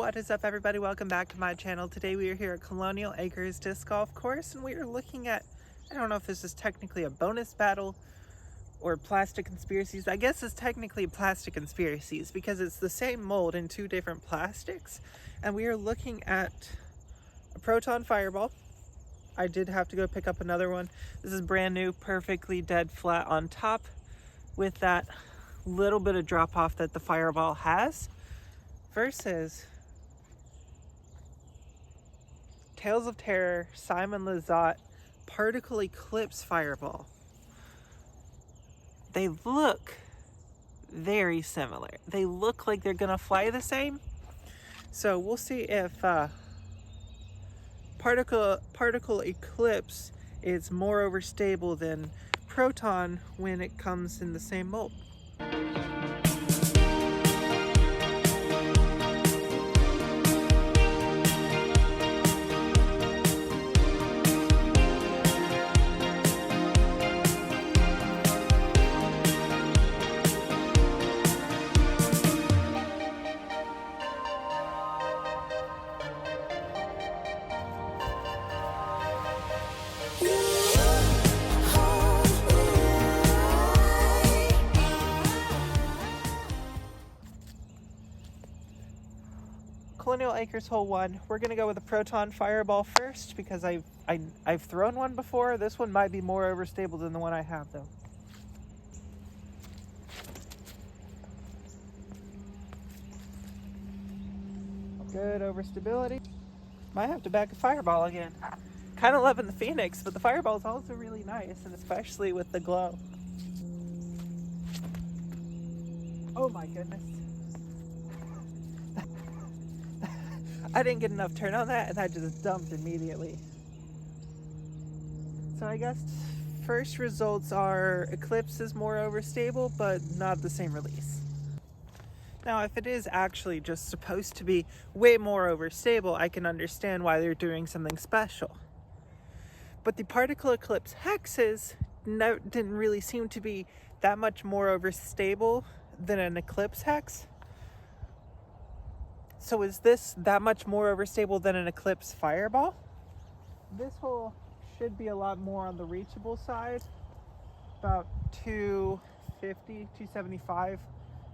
What is up, everybody? Welcome back to my channel. Today we are here at Colonial Acres Disc Golf Course, and we are looking at, I don't know if this is technically a bonus battle or plastic conspiracies. I guess it's technically plastic conspiracies because it's the same mold in two different plastics. And we are looking at a Proton Fireball. I did have to go pick up another one. This is brand new, perfectly dead flat on top with that little bit of drop off that the Fireball has, versus Tales of Terror Simon Lizotte Particle Eclipse Fireball. They look very similar. They look like they're gonna fly the same. So we'll see if Particle Eclipse is more overstable than Proton when it comes in the same mold. Colonial Acres hole 1. We're gonna go with a Proton Fireball first because I've thrown one before. This one might be more overstable than the one I have though. Good overstability. Might have to back a Fireball again. Kind of loving the Phoenix, but the Fireball is also really nice, and especially with the glow. Oh my goodness. I didn't get enough turn on that, and I just dumped immediately. So I guess first results are Eclipse is more overstable, but not the same release. Now, if it is actually just supposed to be way more overstable, I can understand why they're doing something special. But the Particle Eclipse hexes didn't really seem to be that much more overstable than an Eclipse hex. So is this that much more overstable than an Eclipse Fireball? This hole should be a lot more on the reachable side, about 250, 275,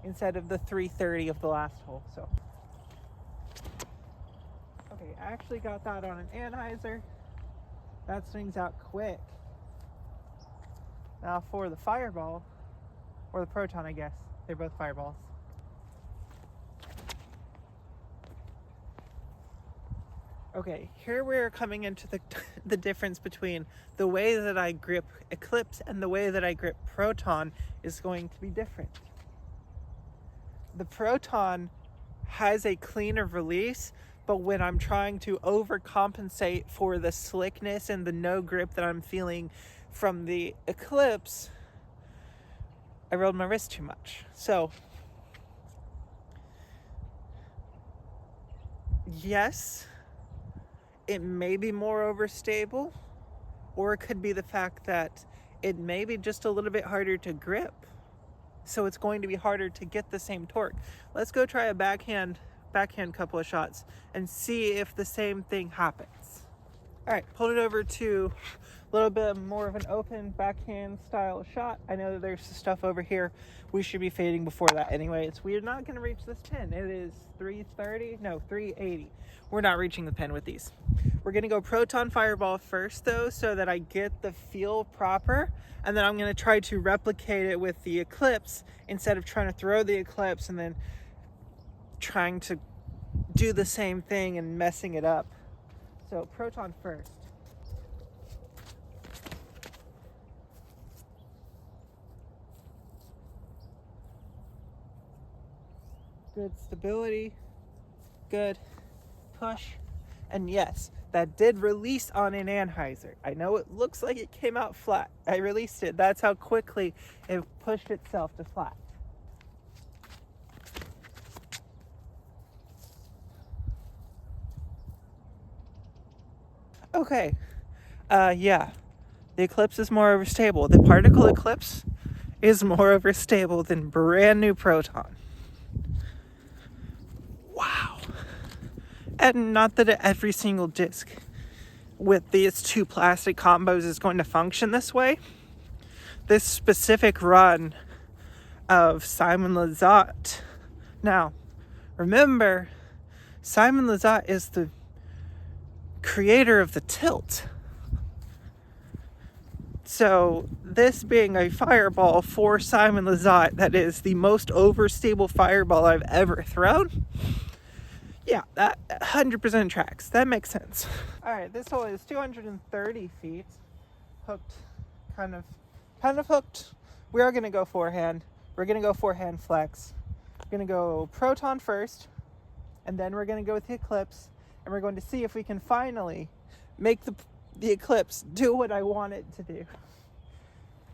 instead of the 330 of the last hole. So, okay, I actually got that on an anhyzer. That swings out quick. Now for the Fireball, or the Proton, I guess. They're both Fireballs. Okay, here we're coming into the difference between the way that I grip Eclipse and the way that I grip Proton is going to be different. The Proton has a cleaner release, but when I'm trying to overcompensate for the slickness and the no grip that I'm feeling from the Eclipse, I rolled my wrist too much. So, yes, it may be more overstable, or it could be the fact that it may be just a little bit harder to grip. So it's going to be harder to get the same torque. Let's go try a backhand couple of shots and see if the same thing happens. All right, pulled it over to a little bit more of an open backhand style shot. I know that there's stuff over here. We should be fading before that anyway. We're not gonna reach this pin. It is 330, no, 380. We're not reaching the pin with these. We're gonna go Proton Fireball first though, so that I get the feel proper, and then I'm gonna try to replicate it with the Eclipse instead of trying to throw the Eclipse and then trying to do the same thing and messing it up. So Proton first. Good stability, good push, and yes, that did release on an anhyzer. I know it looks like it came out flat. I released it. That's how quickly it pushed itself to flat. Okay, yeah, the Eclipse is more overstable. The Particle Eclipse is more overstable than brand new Proton. Wow. And not that every single disc with these two plastic combos is going to function this way. This specific run of Simon Lizotte. Now, remember, Simon Lizotte is the creator of the tilt. So this being a fireball for Simon Lizotte that is the most overstable fireball I've ever thrown, yeah, that 100% tracks. That makes sense. All right, this hole is 230 feet, hooked, kind of hooked. We are gonna go forehand. We're gonna go forehand flex. We're gonna go Proton first, and then we're gonna go with the Eclipse, and we're going to see if we can finally make the Eclipse do what I want it to do.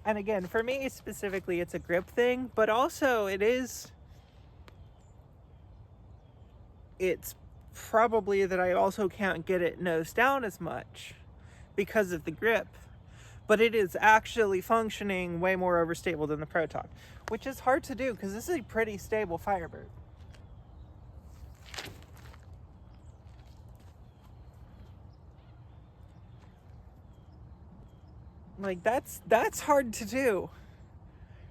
And again, for me specifically, it's a grip thing, but also it's probably that I also can't get it nose down as much because of the grip, but it is actually functioning way more overstable than the Proton, which is hard to do because this is a pretty stable Firebird. Like that's hard to do.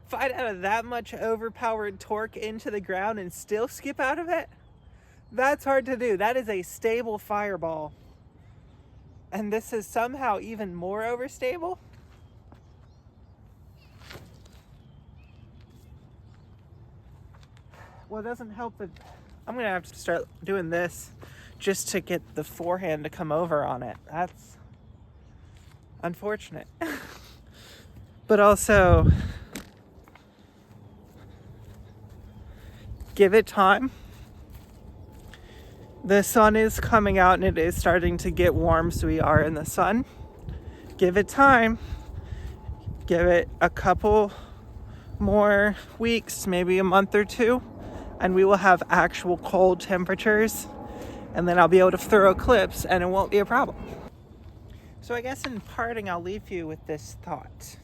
Fight out of that much overpowered torque into the ground and still skip out of it? That's hard to do. That is a stable fireball. And this is somehow even more overstable? Well, it doesn't help that I'm going to have to start doing this just to get the forehand to come over on it. That's unfortunate. But also, give it time. The sun is coming out and it is starting to get warm, so we are in the sun. Give it time. Give it a couple more weeks, maybe a month or two, and we will have actual cold temperatures, and then I'll be able to throw Eclipse and it won't be a problem. So I guess in parting, I'll leave you with this thought.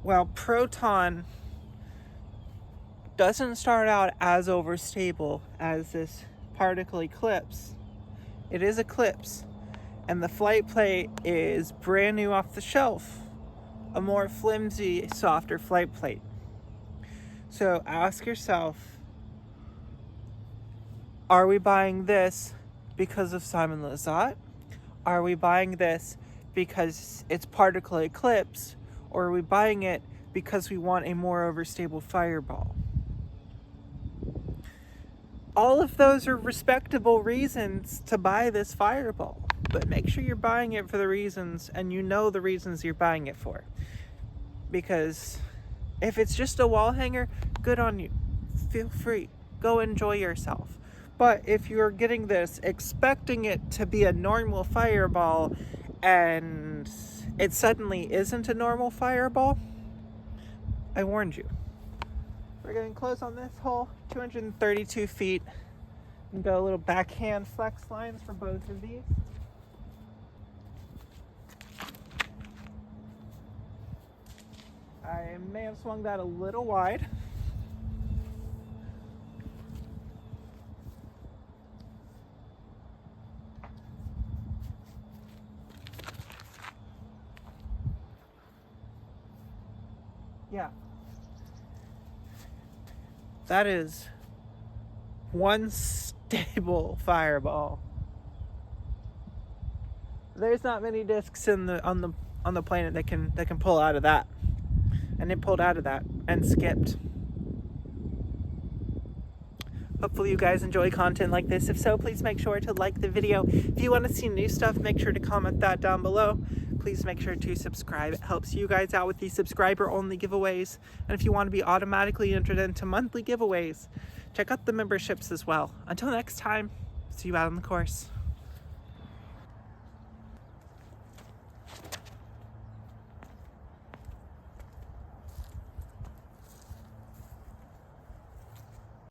While Proton doesn't start out as overstable as this particle Eclipse, it is Eclipse, and the flight plate is brand new off the shelf, a more flimsy, softer flight plate. So ask yourself, are we buying this because of Simon Lizotte? Are we buying this because it's particle Eclipse? Or are we buying it because we want a more overstable fireball? All of those are respectable reasons to buy this fireball, but make sure you're buying it for the reasons, and you know the reasons you're buying it for. Because if it's just a wall hanger, good on you. Feel free. Go enjoy yourself. But if you're getting this expecting it to be a normal fireball and it suddenly isn't a normal fireball, I warned you. We're getting close on this hole, 232 feet. And go a little backhand flex lines for both of these. I may have swung that a little wide. Yeah. That is one stable fireball. There's not many discs on the planet that can pull out of that. And it pulled out of that and skipped. Hopefully you guys enjoy content like this. If so, please make sure to like the video. If you want to see new stuff, make sure to comment that down below. Please make sure to subscribe. It helps you guys out with these subscriber-only giveaways. And if you want to be automatically entered into monthly giveaways, check out the memberships as well. Until next time, see you out on the course.